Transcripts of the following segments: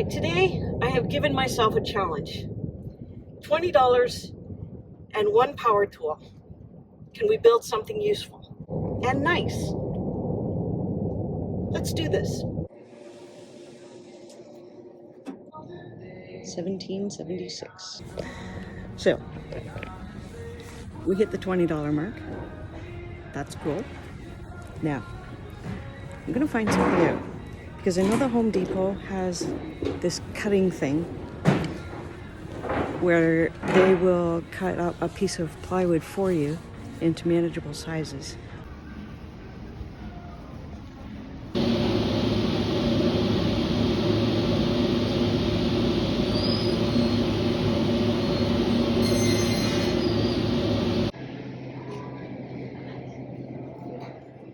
right, today I have given myself a challenge. $20 and one power tool. Can we build something useful and nice? Let's do this. 1776. So, we hit the $20 mark. That's cool. Now, I'm gonna find something out because I know the Home Depot has this cutting thing where they will cut up a piece of plywood for you into manageable sizes.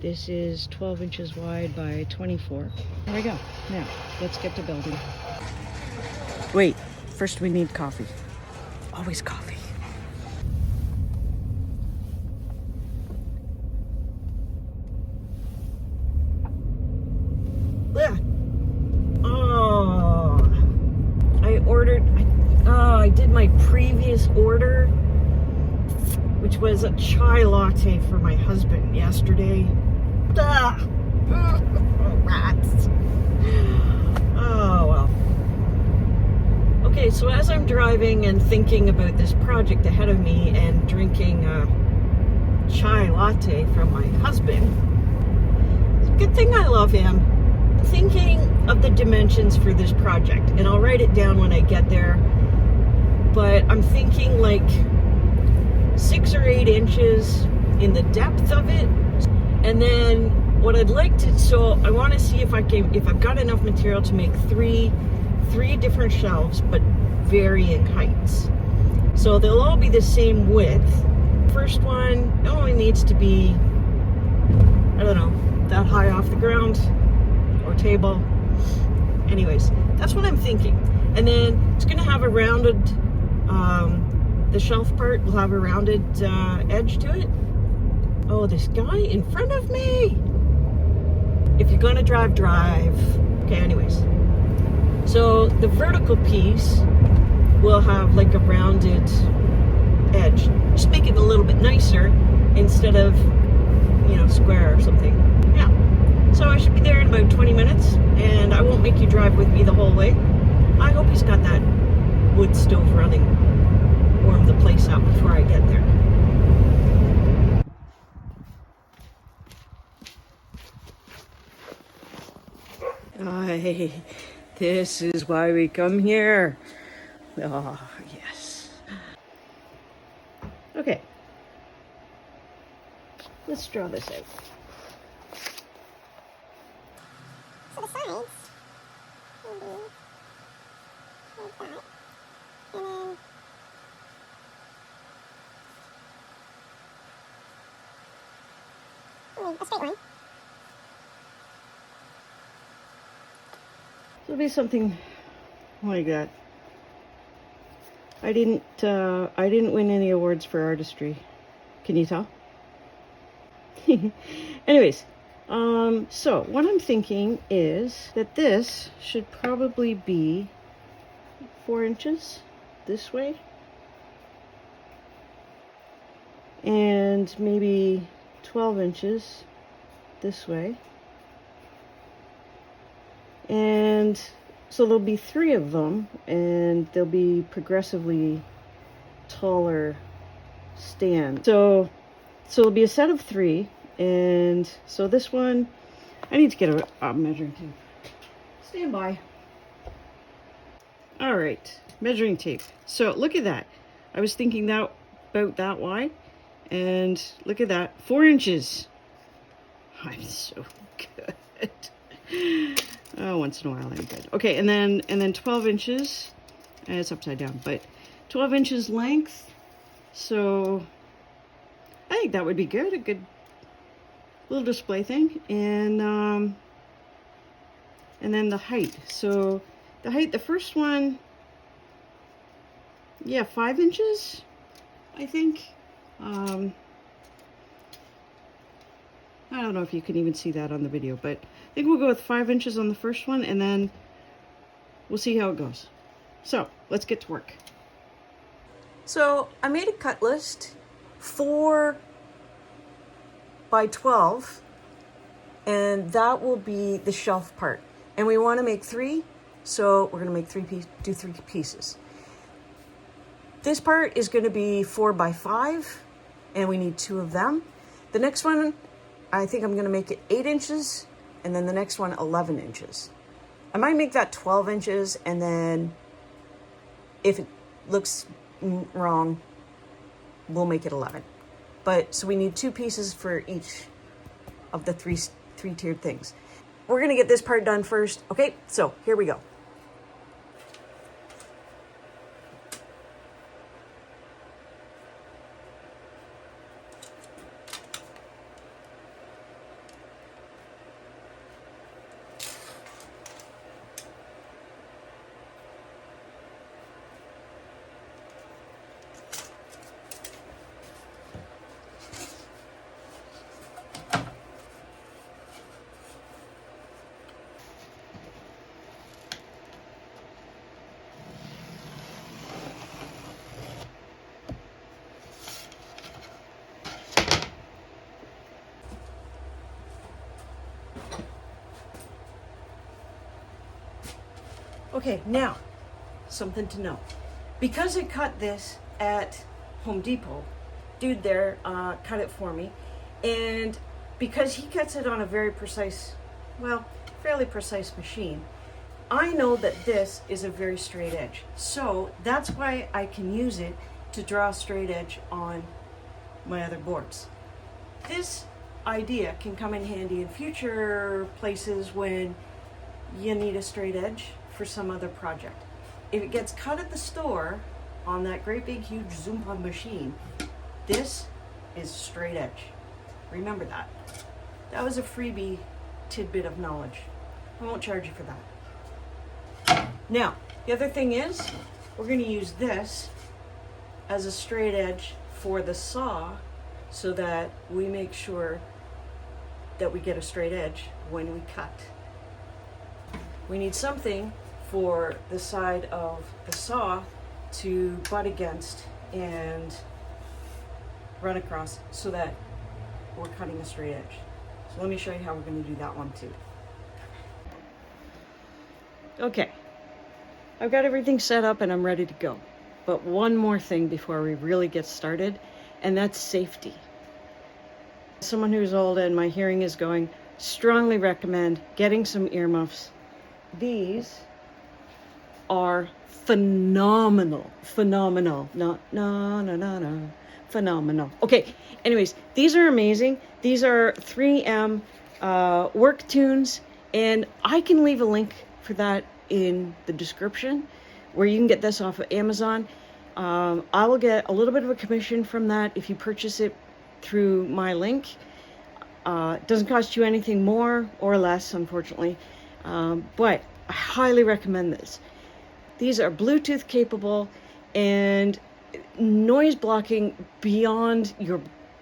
This is 12 inches wide by 24. There we go. Now, let's get to building. Wait, first we need coffee. Always coffee. Yeah. Oh, I did my previous order, which was a chai latte for my husband yesterday. Rats. Oh, well. Okay, so as I'm driving and thinking about this project ahead of me and drinking a chai latte from my husband, it's a good thing I love him. I'm thinking of the dimensions for this project, and I'll write it down when I get there, but I'm thinking like 6 or 8 inches in the depth of it. And then what I'd like to, so I want to see if I've got enough material to make three different shelves, but varying heights. So they'll all be the same width. First one only needs to be, I don't know, that high off the ground or table. Anyways, that's what I'm thinking. And then it's going to have a rounded, the shelf part will have a rounded edge to it. Oh, this guy in front of me. If you're gonna drive. Okay, anyways. So the vertical piece will have like a rounded edge. Just make it a little bit nicer instead of, square or something. Yeah. So I should be there in about 20 minutes, and I won't make you drive with me the whole way. I hope he's got that wood stove running. Warm the place up before I get there. This is why we come here. Oh, yes. Okay. Let's draw this out. So the sides will be like that. And then a straight line. It'll be something like that. I didn't win any awards for artistry. Can you tell? Anyways, so what I'm thinking is that this should probably be 4 inches this way, and maybe 12 inches this way. And so there'll be 3 of them, and they'll be progressively taller stands. So it'll be a set of 3, and so this one, I need to get a measuring tape. Stand by. All right, measuring tape. So look at that. I was thinking that about that wide, and look at that, 4 inches. I'm so good. Oh, once in a while I'm good. Okay, and then 12 inches, and it's upside down, but 12 inches length. So I think that would be good, a good little display thing. And then the height. So the height, the first one, yeah, 5 inches, I think. I don't know if you can even see that on the video, but I think we'll go with 5 inches on the first one, and then we'll see how it goes. So let's get to work. So I made a cut list 4 by 12, and that will be the shelf part. And we want to make 3, so we're going to make 3 pieces. This part is going to be 4 by 5, and we need 2 of them. The next one, I think I'm going to make it 8 inches, and then the next one 11 inches. I might make that 12 inches, and then if it looks wrong, we'll make it 11. But so we need 2 pieces for each of the three tiered things. We're gonna get this part done first. Okay, so here we go. Okay, now, something to know. Because I cut this at Home Depot, dude there cut it for me, and because he cuts it on a very precise, well, fairly precise machine, I know that this is a very straight edge. So that's why I can use it to draw a straight edge on my other boards. This idea can come in handy in future places when you need a straight edge for some other project. If it gets cut at the store on that great big huge Zoom Hub machine, this is straight edge. Remember that. That was a freebie tidbit of knowledge. I won't charge you for that. Now, the other thing is, we're going to use this as a straight edge for the saw so that we make sure that we get a straight edge when we cut. We need something for the side of the saw to butt against and run across so that we're cutting a straight edge. So let me show you how we're going to do that one too. Okay, I've got everything set up and I'm ready to go. But one more thing before we really get started, and that's safety. As someone who's old and my hearing is going, strongly recommend getting some earmuffs. These are phenomenal. Phenomenal. Okay, anyways, these are amazing. These are 3M work tunes, and I can leave a link for that in the description where you can get this off of Amazon. I will get a little bit of a commission from that if you purchase it through my link. It doesn't cost you anything more or less, unfortunately, but I highly recommend this. These are Bluetooth capable and noise blocking beyond your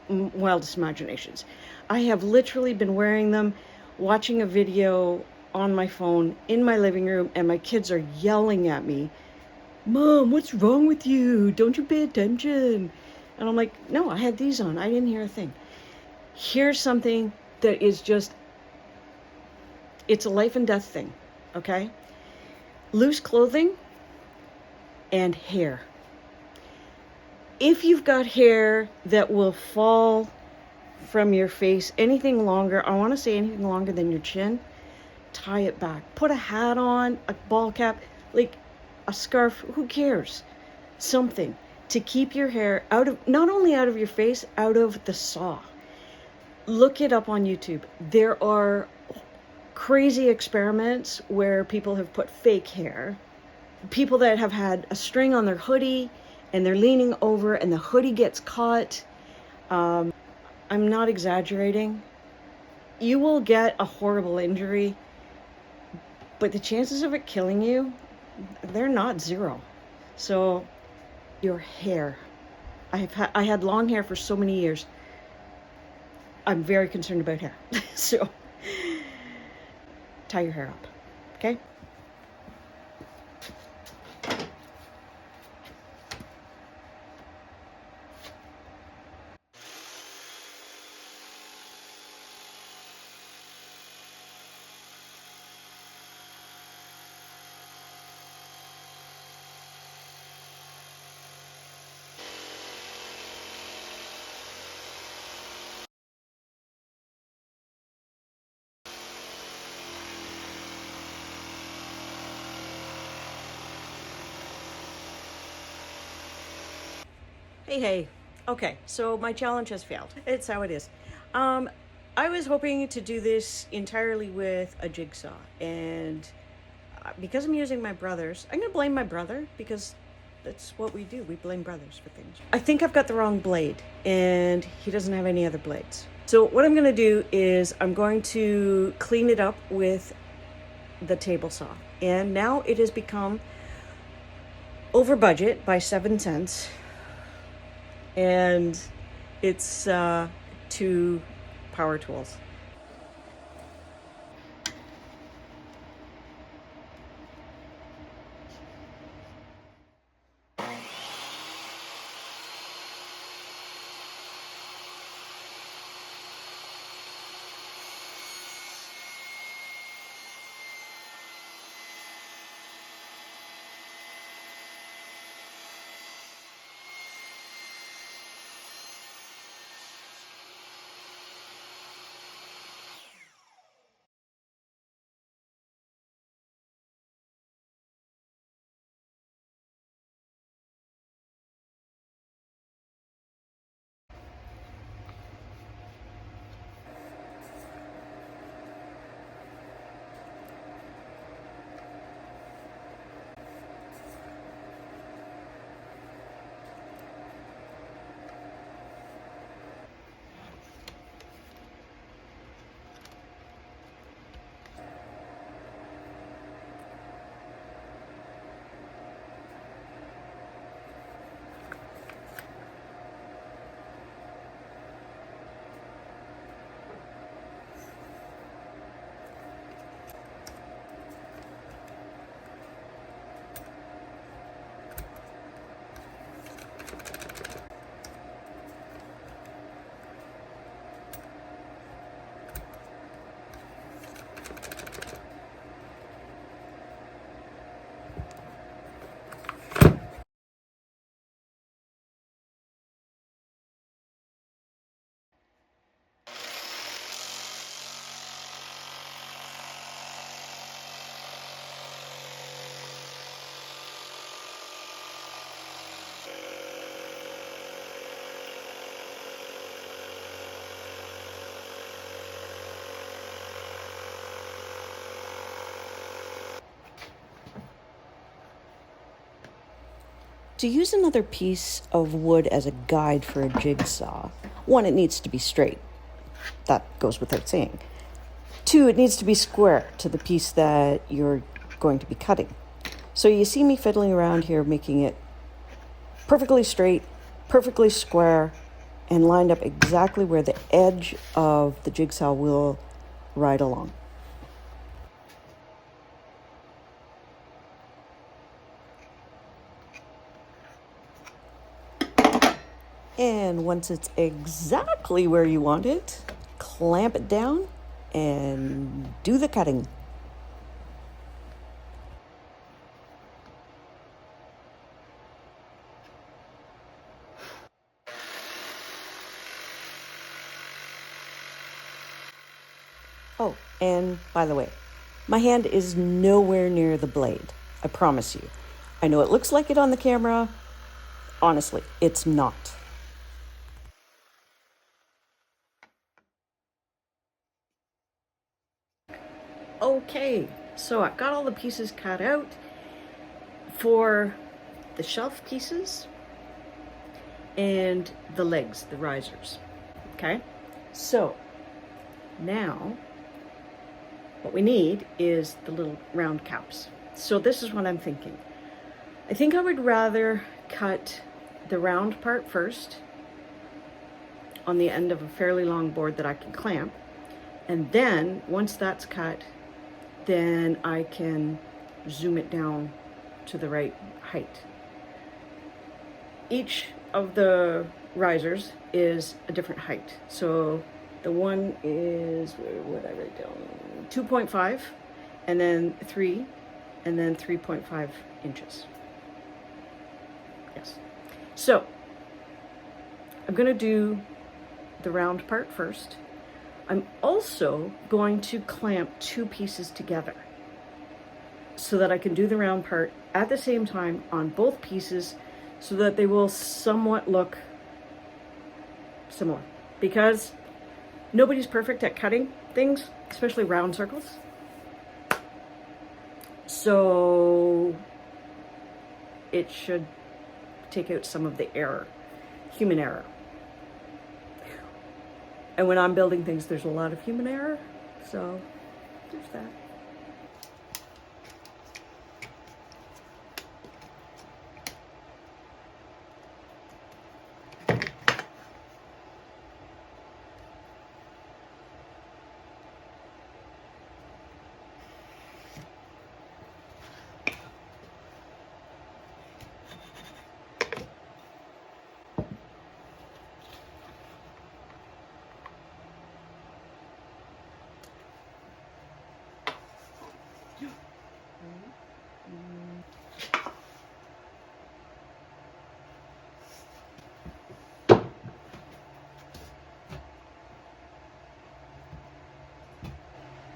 wildest imaginations. I have literally been wearing them, watching a video on my phone in my living room, and my kids are yelling at me, "Mom, what's wrong with you? Don't you pay attention?" And I'm like, no, I had these on. I didn't hear a thing. Here's something that is just, it's a life and death thing, okay? Loose clothing and hair. If you've got hair that will fall from your face, anything longer, I want to say anything longer than your chin, tie it back. Put a hat on, a ball cap, like a scarf, who cares? Something to keep your hair out of, not only out of your face, out of the saw. Look it up on YouTube. There are crazy experiments where people have put fake hair. People that have had a string on their hoodie and they're leaning over and the hoodie gets caught. I'm not exaggerating. You will get a horrible injury, but the chances of it killing you, they're not zero. So your hair. I had long hair for so many years. I'm very concerned about hair. So tie your hair up, okay? Hey. Okay, so my challenge has failed. It's how it is. I was hoping to do this entirely with a jigsaw, and because I'm using my brother's, I'm gonna blame my brother because that's what we do. We blame brothers for things. I think I've got the wrong blade, and he doesn't have any other blades. So what I'm gonna do is I'm going to clean it up with the table saw, and now it has become over budget by 7 cents, and it's 2 power tools. To use another piece of wood as a guide for a jigsaw, 1, it needs to be straight. That goes without saying. 2, it needs to be square to the piece that you're going to be cutting. So you see me fiddling around here, making it perfectly straight, perfectly square, and lined up exactly where the edge of the jigsaw will ride along. And once it's exactly where you want it, clamp it down and do the cutting. Oh, and by the way, my hand is nowhere near the blade. I promise you. I know it looks like it on the camera. Honestly, it's not. Okay, so I've got all the pieces cut out for the shelf pieces and the legs, the risers. Okay, so now what we need is the little round caps. So this is what I'm thinking. I think I would rather cut the round part first on the end of a fairly long board that I can clamp, and then once that's cut, then I can zoom it down to the right height. Each of the risers is a different height. So the one is, what did I write down? 2.5, and then 3, and then 3.5 inches. Yes. So I'm going to do the round part first. I'm also going to clamp 2 pieces together so that I can do the round part at the same time on both pieces so that they will somewhat look similar, because nobody's perfect at cutting things, especially round circles. So it should take out some of the error, human error. And when I'm building things, there's a lot of human error, so there's that.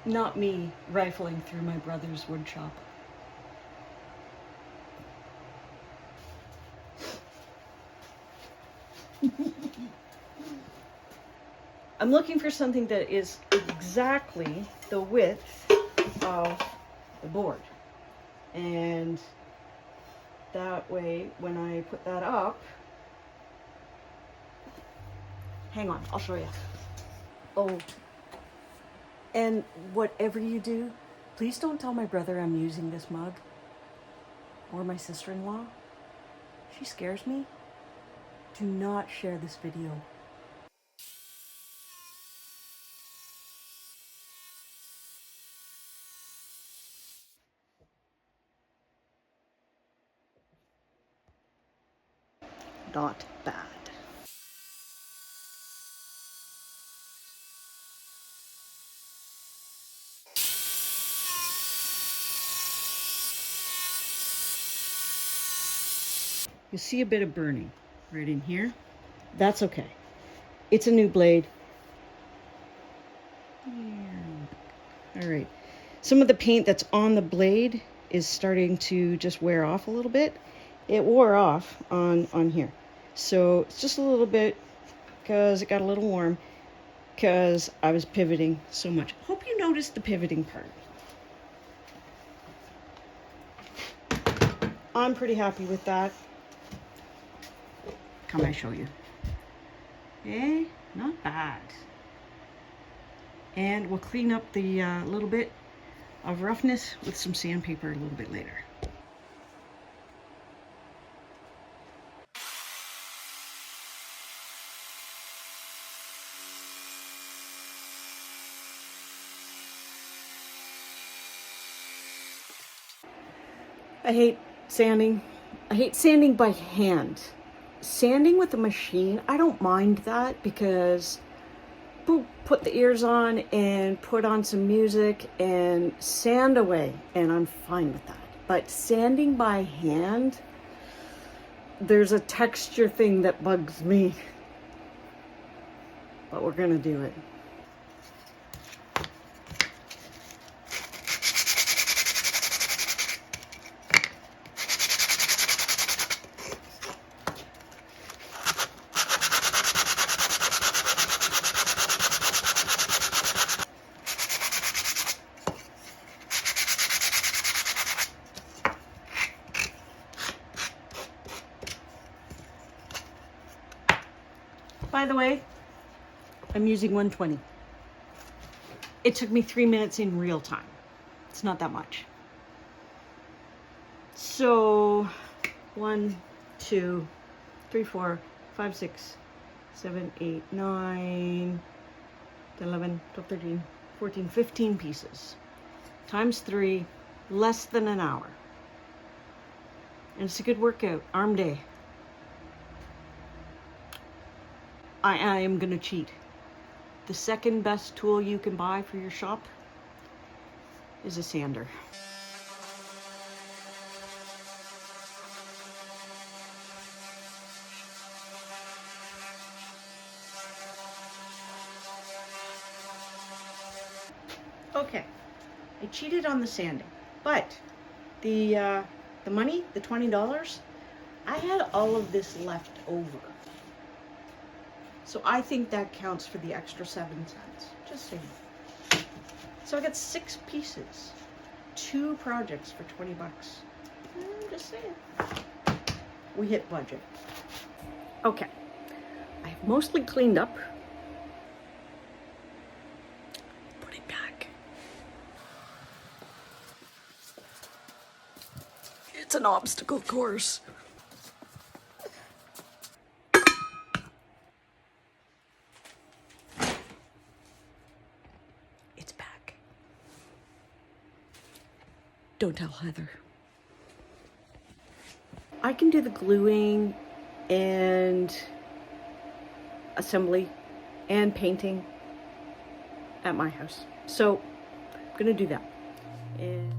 Not me rifling through my brother's wood shop. I'm looking for something that is exactly the width of the board. And that way, when I put that up, hang on, I'll show you. Oh, and whatever you do, please don't tell my brother I'm using this mug, or my sister-in-law. She scares me. Do not share this video. Not bad. You see a bit of burning right in here. That's okay. It's a new blade. All right. Some of the paint that's on the blade is starting to just wear off a little bit. It wore off on here. So it's just a little bit because it got a little warm because I was pivoting so much. Hope you noticed the pivoting part. I'm pretty happy with that. Come, I show you. Okay, not bad. And we'll clean up the little bit of roughness with some sandpaper a little bit later. I hate sanding. I hate sanding by hand. Sanding with a machine, I don't mind that because put the ears on and put on some music and sand away, and I'm fine with that. But sanding by hand, there's a texture thing that bugs me. But we're gonna do it. By the way, I'm using 120. It took me 3 minutes in real time. It's not that much. So 1, 2, 3, 4, 5, 6, 7, 8, 9, 10, 11, 12, 13, 14, 15 pieces. Times 3, less than an hour. And it's a good workout, arm day. I am gonna cheat. The second best tool you can buy for your shop is a sander. Okay, I cheated on the sanding, but the money, the $20, I had all of this left over. So I think that counts for the extra 7 cents. Just saying. So I got 6 pieces. 2 projects for 20 bucks. I'm just saying. We hit budget. Okay. I've mostly cleaned up. Put it back. It's an obstacle course. It's back. Don't tell Heather. I can do the gluing and assembly and painting at my house. So I'm gonna do that. And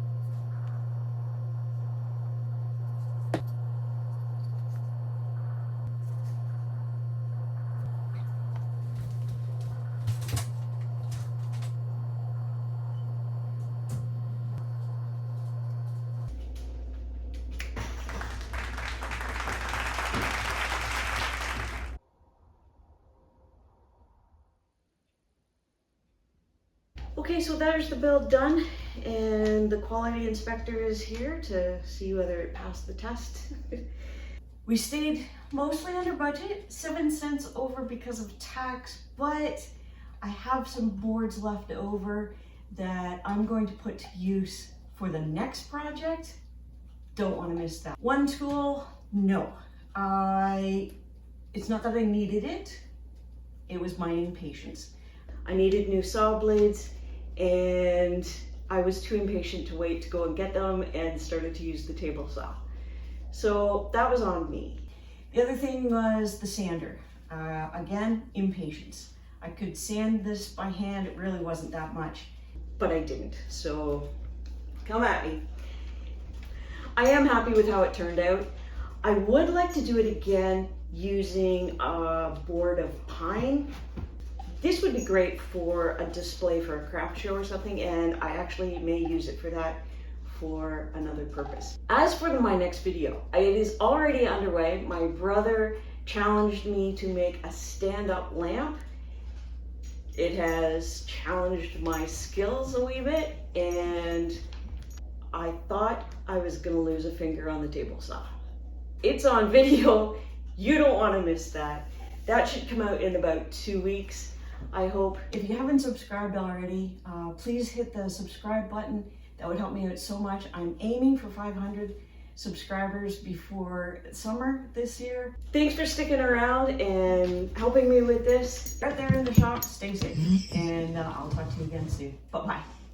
okay, so there's the build done, and the quality inspector is here to see whether it passed the test. We stayed mostly under budget, 7 cents over because of tax, but I have some boards left over that I'm going to put to use for the next project. Don't want to miss that. One-Tool, no. It's not that I needed it. It was my impatience. I needed new saw blades, and I was too impatient to wait to go and get them and started to use the table saw. So that was on me. The other thing was the sander. Again, impatience. I could sand this by hand, it really wasn't that much, but I didn't, so come at me. I am happy with how it turned out. I would like to do it again using a board of pine. This would be great for a display for a craft show or something, and I actually may use it for that for another purpose. As for my next video, it is already underway. My brother challenged me to make a stand-up lamp. It has challenged my skills a wee bit, and I thought I was gonna lose a finger on the table saw. It's on video. You don't want to miss that. That should come out in about 2 weeks, I hope. If you haven't subscribed already, please hit the subscribe button. That would help me out so much. I'm aiming for 500 subscribers before summer this year. Thanks for sticking around and helping me with this. Out there in the shop, stay safe, and I'll talk to you again soon. Bye-bye.